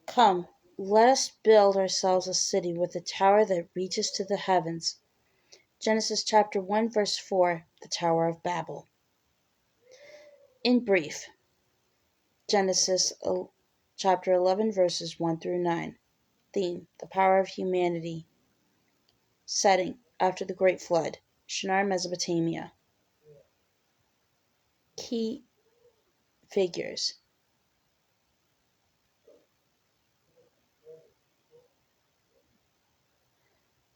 Come, let us build ourselves a city with a tower that reaches to the heavens. Genesis chapter 1 verse 4, the Tower of Babel. In brief, Genesis chapter 11 verses 1 through 9. Theme, the power of humanity. Setting, after the Great Flood, Shinar, Mesopotamia. Key figures.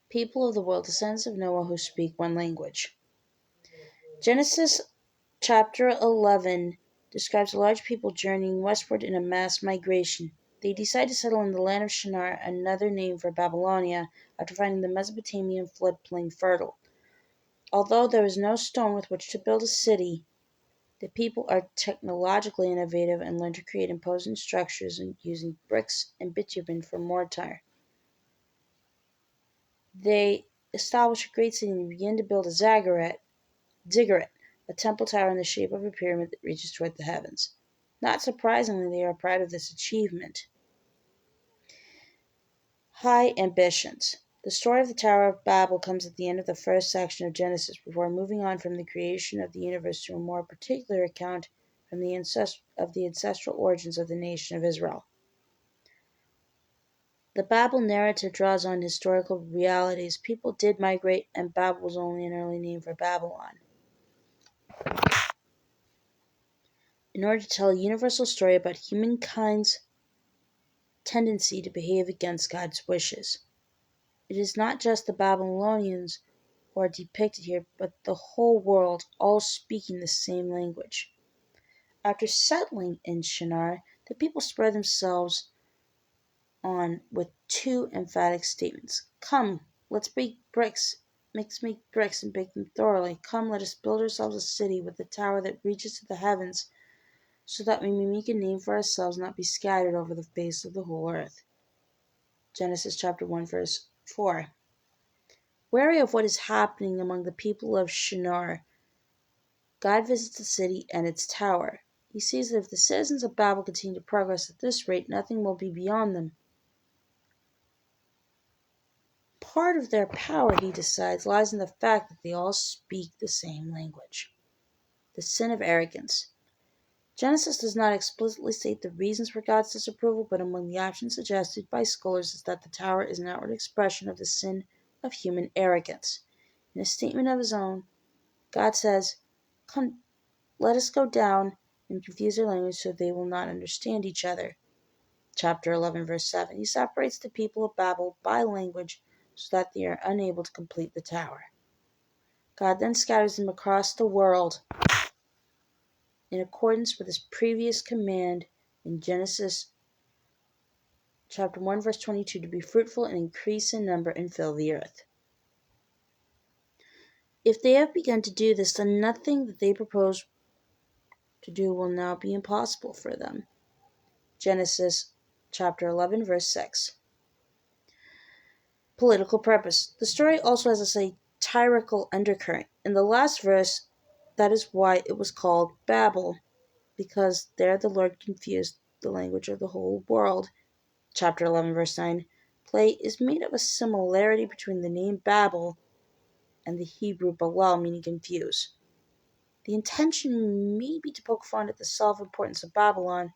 People of the world, descendants of Noah who speak one language. Genesis chapter 11 describes a large people journeying westward in a mass migration. They decide to settle in the land of Shinar, another name for Babylonia, after finding the Mesopotamian floodplain fertile. Although there is no stone with which to build a city, the people are technologically innovative and learn to create imposing structures using bricks and bitumen for mortar. They establish a great city and begin to build a ziggurat, a temple tower in the shape of a pyramid that reaches toward the heavens. Not surprisingly, they are proud of this achievement. High ambitions. The story of the Tower of Babel comes at the end of the first section of Genesis, before moving on from the creation of the universe to a more particular account from the ancestral origins of the nation of Israel. The Babel narrative draws on historical realities. People did migrate, and Babel was only an early name for Babylon. In order to tell a universal story about humankind's tendency to behave against God's wishes. It is not just the Babylonians who are depicted here, but the whole world, all speaking the same language. After settling in Shinar, the people spread themselves on with two emphatic statements. Come, let's make bricks. Let's make bricks and bake them thoroughly. Come, let us build ourselves a city with a tower that reaches to the heavens, so that we may make a name for ourselves and not be scattered over the face of the whole earth. Genesis chapter 1 verse 4. Wary of what is happening among the people of Shinar, God visits the city and its tower. He sees that if the citizens of Babel continue to progress at this rate, nothing will be beyond them. Part of their power, he decides, lies in the fact that they all speak the same language. The sin of arrogance. Genesis does not explicitly state the reasons for God's disapproval, but among the options suggested by scholars is that the tower is an outward expression of the sin of human arrogance. In a statement of his own, God says, Come, let us go down and confuse their language so they will not understand each other. Chapter 11, verse 7. He separates the people of Babel by language so that they are unable to complete the tower. God then scatters them across the world in accordance with his previous command in Genesis chapter 1, verse 22, to be fruitful and increase in number and fill the earth. If they have begun to do this, then nothing that they propose to do will now be impossible for them. Genesis chapter 11, verse 6. Political purpose. The story also has a satirical undercurrent. In the last verse, that is why it was called Babel, because there the Lord confused the language of the whole world. Chapter 11, verse 9. Play is made of a similarity between the name Babel and the Hebrew Balal, meaning confuse. The intention may be to poke fun at the self-importance of Babylon,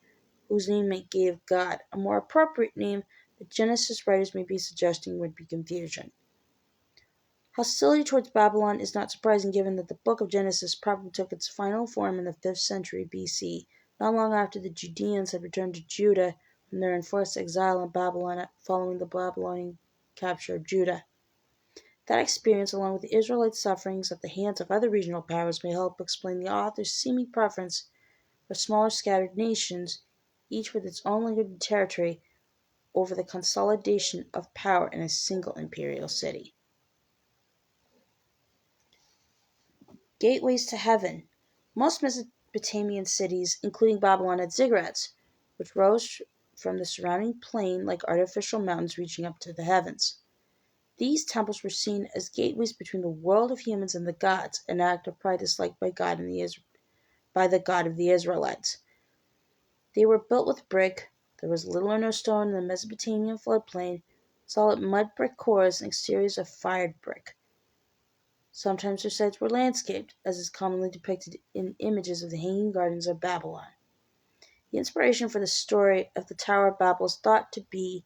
whose name it gave God. A more appropriate name that Genesis writers may be suggesting would be confusion. Hostility towards Babylon is not surprising, given that the book of Genesis probably took its final form in the 5th century BC, not long after the Judeans had returned to Judah from their enforced exile in Babylon following the Babylonian capture of Judah. That experience, along with the Israelites' sufferings at the hands of other regional powers, may help explain the author's seeming preference for smaller scattered nations, each with its own language and territory, over the consolidation of power in a single imperial city. Gateways to heaven. Most Mesopotamian cities, including Babylon, had ziggurats, which rose from the surrounding plain like artificial mountains reaching up to the heavens. These temples were seen as gateways between the world of humans and the gods, an act of pride disliked by the God of the Israelites. They were built with brick, There was little or no stone in the Mesopotamian floodplain, solid mud brick cores and exteriors of fired brick. Sometimes their sites were landscaped, as is commonly depicted in images of the Hanging Gardens of Babylon. The inspiration for the story of the Tower of Babel is thought to be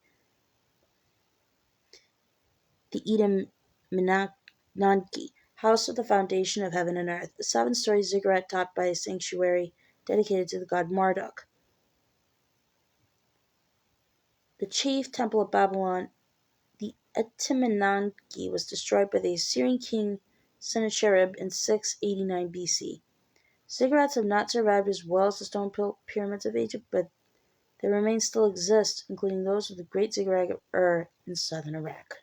the Edom Menanke, house of the foundation of heaven and earth, a 7-story ziggurat topped by a sanctuary dedicated to the god Marduk. The chief temple of Babylon, the Etemenanke, was destroyed by the Assyrian king Sennacherib in 689 BC. Ziggurats have not survived as well as the stone pyramids of Egypt, but their remains still exist, including those of the Great Ziggurat of Ur in southern Iraq.